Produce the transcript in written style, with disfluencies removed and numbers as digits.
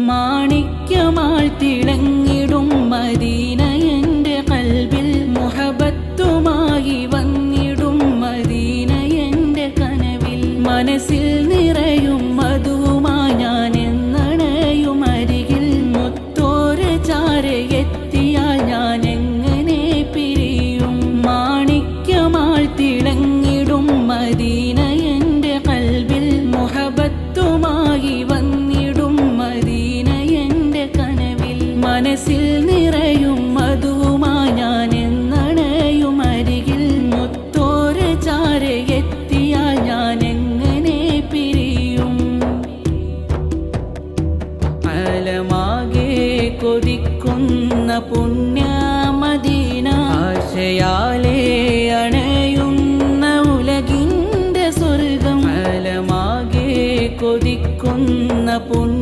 മാണിക്യമാൾ തിളങ്ങിടും Medina എൻ്റെ ഖൽബിൽ മുഹബത്തുമായി വന്നിടും Medina എൻ്റെ കനവിൽ മനസ്സിൽ നിറയും മധുവുമായി ഞാൻ എന്നണയും അരികിൽ മുത്തോര ചാരയെത്തിയാൽ ഞാൻ എങ്ങനെ പിരിയും മാണിക്യമാൾ തിളങ്ങിടും മദീന എൻ്റെ ഖൽബിൽ മുഹബത്തുമായി വന്നിടും മദീന എൻ്റെ കനവിൽ മനസ്സിൽ നിറയും മധുവുമായി ഞാൻ എന്നണയും അരികിൽ മുത്തോര ചാരയെത്തിയാൽ ഞാൻ എങ്ങനെ പിരിയും അലമാകെ കൊതിക്കുന്ന പുണ്യ മദീന ആശയാലേ അണയുന്ന ഉലകിൻ്റെ സ്വർഗം അലമാകെ കൊതിക്കുന്ന പുണ്യ